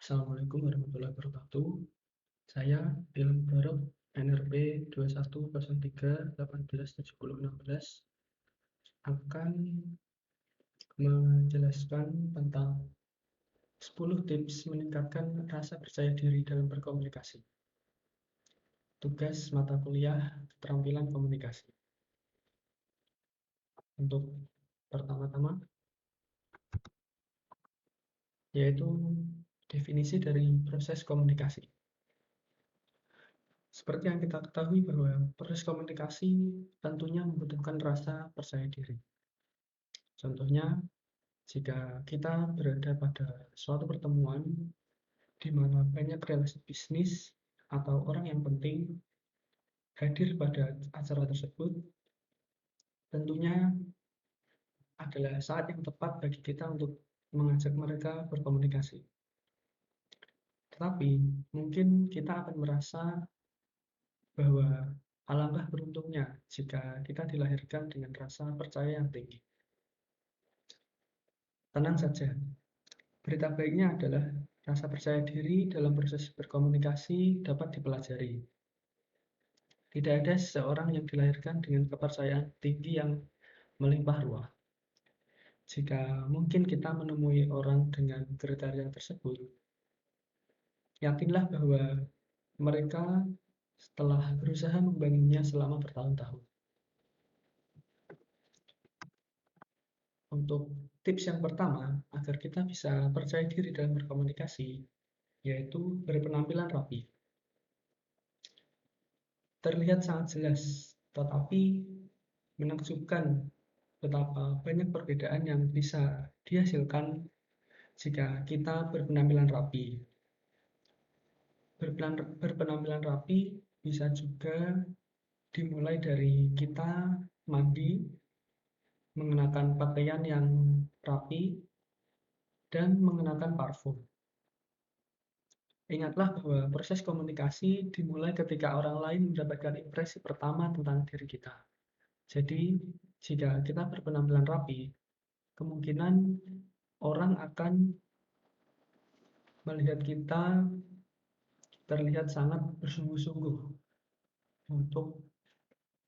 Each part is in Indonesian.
Assalamualaikum warahmatullahi wabarakatuh. Saya Ilham Barok, NRP 2103187016 akan menjelaskan tentang 10 tips meningkatkan rasa percaya diri dalam berkomunikasi. Tugas mata kuliah keterampilan komunikasi. Untuk pertama-tama yaitu definisi dari proses komunikasi. Seperti yang kita ketahui bahwa proses komunikasi tentunya membutuhkan rasa percaya diri. Contohnya, jika kita berada pada suatu pertemuan di mana banyak relasi bisnis atau orang yang penting hadir pada acara tersebut, tentunya adalah saat yang tepat bagi kita untuk mengajak mereka berkomunikasi. Tetapi mungkin kita akan merasa bahwa alangkah beruntungnya jika kita dilahirkan dengan rasa percaya yang tinggi. Tenang saja, berita baiknya adalah rasa percaya diri dalam proses berkomunikasi dapat dipelajari. Tidak ada seseorang yang dilahirkan dengan kepercayaan tinggi yang melimpah ruah. Jika mungkin kita menemui orang dengan kriteria tersebut, yakinlah bahwa mereka telah berusaha membangunnya selama bertahun-tahun. Untuk tips yang pertama, agar kita bisa percaya diri dalam berkomunikasi, yaitu berpenampilan rapi. Terlihat sangat jelas, tetapi menakjubkan betapa banyak perbedaan yang bisa dihasilkan jika kita berpenampilan rapi. Berpenampilan rapi bisa juga dimulai dari kita mandi, mengenakan pakaian yang rapi, dan mengenakan parfum. Ingatlah bahwa proses komunikasi dimulai ketika orang lain mendapatkan impresi pertama tentang diri kita. Jadi, jika kita berpenampilan rapi, kemungkinan orang akan melihat kita terlihat sangat bersungguh-sungguh untuk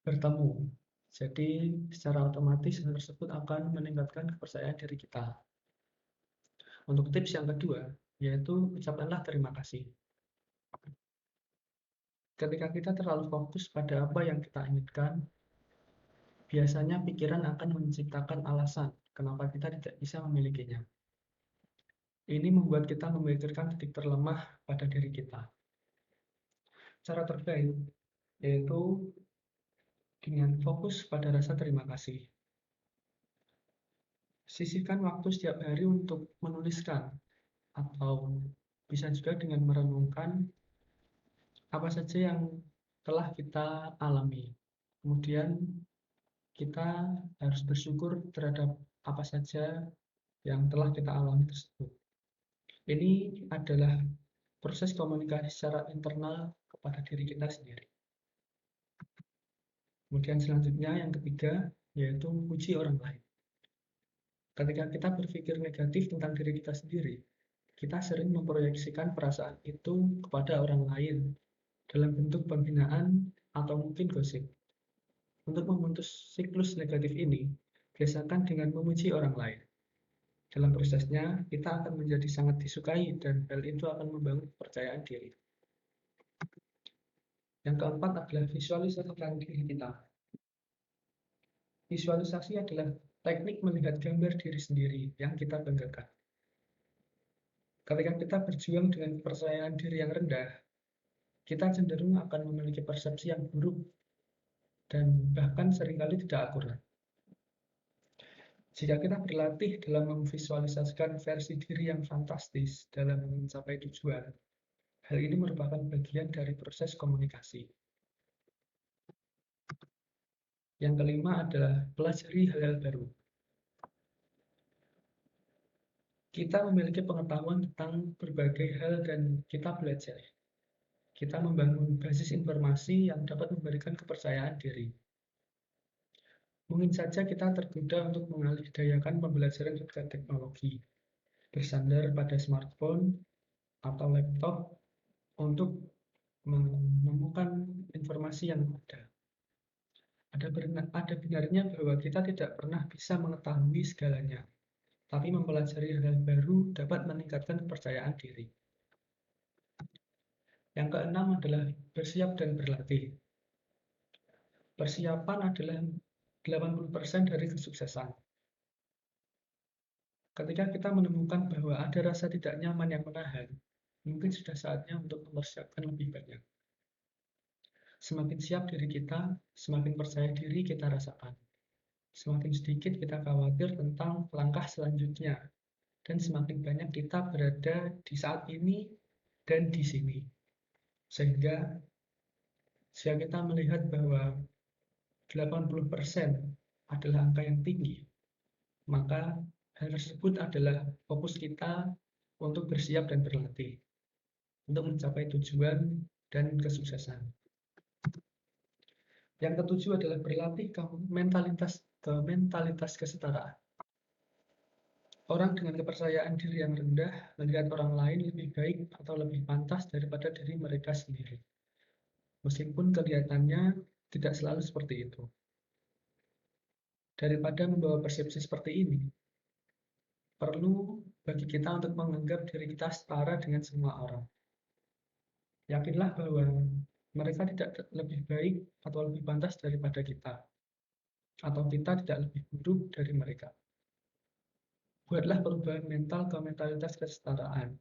bertemu. Jadi, secara otomatis hal tersebut akan meningkatkan kepercayaan diri kita. Untuk tips yang kedua, yaitu ucapkanlah terima kasih. Ketika kita terlalu fokus pada apa yang kita inginkan, biasanya pikiran akan menciptakan alasan kenapa kita tidak bisa memilikinya. Ini membuat kita memikirkan titik terlemah pada diri kita. Cara terbaik yaitu dengan fokus pada rasa terima kasih. Sisihkan waktu setiap hari untuk menuliskan atau bisa juga dengan merenungkan apa saja yang telah kita alami. Kemudian kita harus bersyukur terhadap apa saja yang telah kita alami tersebut. Ini adalah proses komunikasi secara internal kepada diri kita sendiri. Kemudian selanjutnya yang ketiga yaitu memuji orang lain. Ketika kita berpikir negatif tentang diri kita sendiri, kita sering memproyeksikan perasaan itu kepada orang lain dalam bentuk penghinaan atau mungkin gosip. Untuk memutus siklus negatif ini, biasakan dengan memuji orang lain. Dalam prosesnya, kita akan menjadi sangat disukai dan hal itu akan membangun kepercayaan diri. Yang keempat adalah visualisasikan diri kita. Visualisasi adalah teknik melihat gambar diri sendiri yang kita banggakan. Ketika kita berjuang dengan kepercayaan diri yang rendah, kita cenderung akan memiliki persepsi yang buruk dan bahkan seringkali tidak akurat. Jika kita berlatih dalam memvisualisasikan versi diri yang fantastis dalam mencapai tujuan, hal ini merupakan bagian dari proses komunikasi. Yang kelima adalah pelajari hal-hal baru. Kita memiliki pengetahuan tentang berbagai hal dan kita belajar. Kita membangun basis informasi yang dapat memberikan kepercayaan diri. Mungkin saja kita tergoda untuk mengalihdayakan pembelajaran dengan teknologi, bersandar pada smartphone, atau laptop untuk menemukan informasi yang ada. Ada benarnya bahwa kita tidak pernah bisa mengetahui segalanya, tapi mempelajari hal baru dapat meningkatkan kepercayaan diri. Yang keenam adalah bersiap dan berlatih. Persiapan adalah 80% dari kesuksesan. Ketika kita menemukan bahwa ada rasa tidak nyaman yang menahan, mungkin sudah saatnya untuk mempersiapkan lebih banyak. Semakin siap diri kita, semakin percaya diri kita rasakan. Semakin sedikit kita khawatir tentang langkah selanjutnya, dan semakin banyak kita berada di saat ini dan di sini. Sehingga jika kita melihat bahwa 80% adalah angka yang tinggi, maka hal tersebut adalah fokus kita untuk bersiap dan berlatih untuk mencapai tujuan dan kesuksesan. Yang ketujuh adalah berlatih ke mentalitas kesetaraan. Orang dengan kepercayaan diri yang rendah melihat orang lain lebih baik atau lebih pantas daripada diri mereka sendiri. Meskipun kelihatannya tidak selalu seperti itu. Daripada membawa persepsi seperti ini, perlu bagi kita untuk menganggap diri kita setara dengan semua orang. Yakinlah bahwa mereka tidak lebih baik atau lebih pantas daripada kita, atau kita tidak lebih buruk dari mereka. Buatlah perubahan mental ke mentalitas kesetaraan.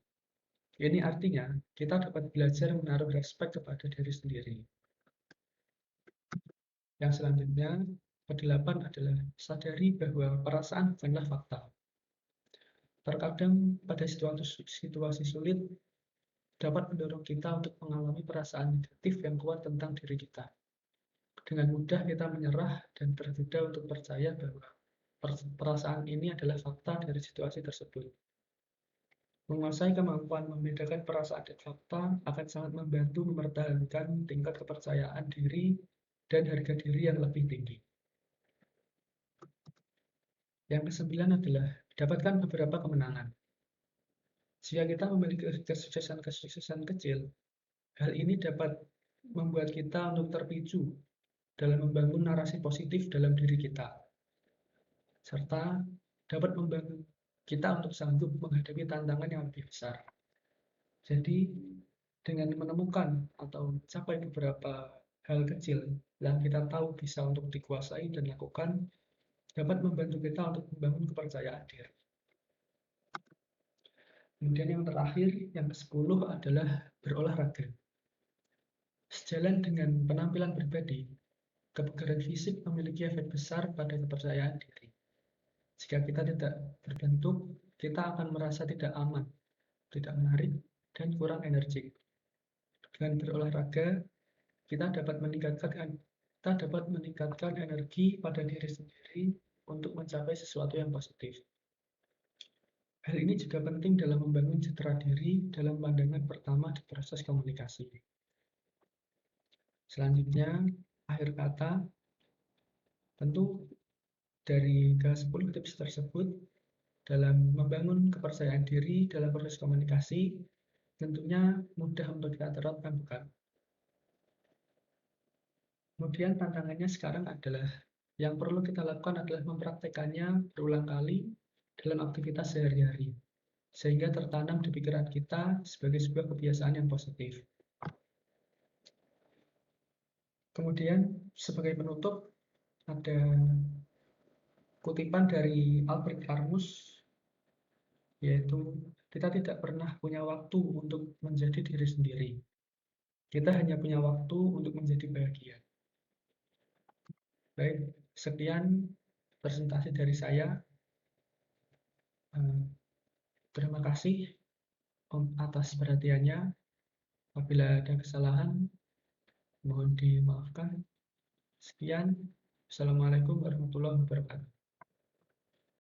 Ini artinya kita dapat belajar menaruh respek kepada diri sendiri. Yang selanjutnya, kedelapan adalah sadari bahwa perasaan bukanlah fakta. Terkadang pada situasi sulit dapat mendorong kita untuk mengalami perasaan negatif yang kuat tentang diri kita. Dengan mudah kita menyerah dan tergoda untuk percaya bahwa perasaan ini adalah fakta dari situasi tersebut. Menguasai kemampuan membedakan perasaan dan fakta akan sangat membantu mempertahankan tingkat kepercayaan diri dan harga diri yang lebih tinggi. Yang kesembilan adalah dapatkan beberapa kemenangan. Jika kita memiliki kesuksesan kecil, hal ini dapat membuat kita untuk terpicu dalam membangun narasi positif dalam diri kita, serta dapat membangun kita untuk sanggup menghadapi tantangan yang lebih besar. Jadi, dengan menemukan atau mencapai beberapa hal kecil yang kita tahu bisa untuk dikuasai dan lakukan, dapat membantu kita untuk membangun kepercayaan diri. Kemudian yang terakhir, yang ke-10 adalah berolahraga. Sejalan dengan penampilan pribadi, kebugaran fisik memiliki efek besar pada kepercayaan diri. Jika kita tidak berbentuk, kita akan merasa tidak aman, tidak menarik, dan kurang energik. Dengan berolahraga, kita dapat meningkatkan energi pada diri sendiri untuk mencapai sesuatu yang positif. Hal ini juga penting dalam membangun citra diri dalam pandangan pertama di proses komunikasi. Selanjutnya, akhir kata, tentu dari ke-10 tips tersebut, dalam membangun kepercayaan diri dalam proses komunikasi, tentunya mudah untuk kita terapkan, bukan? Kemudian tantangannya sekarang adalah, yang perlu kita lakukan adalah mempraktekannya berulang kali dalam aktivitas sehari-hari, sehingga tertanam di pikiran kita sebagai sebuah kebiasaan yang positif. Kemudian sebagai penutup, ada kutipan dari Albert Camus, yaitu kita tidak pernah punya waktu untuk menjadi diri sendiri. Kita hanya punya waktu untuk menjadi bahagia. Baik, sekian presentasi dari saya. Terima kasih atas perhatiannya. Apabila ada kesalahan, mohon dimaafkan. Sekian. Assalamualaikum warahmatullahi wabarakatuh.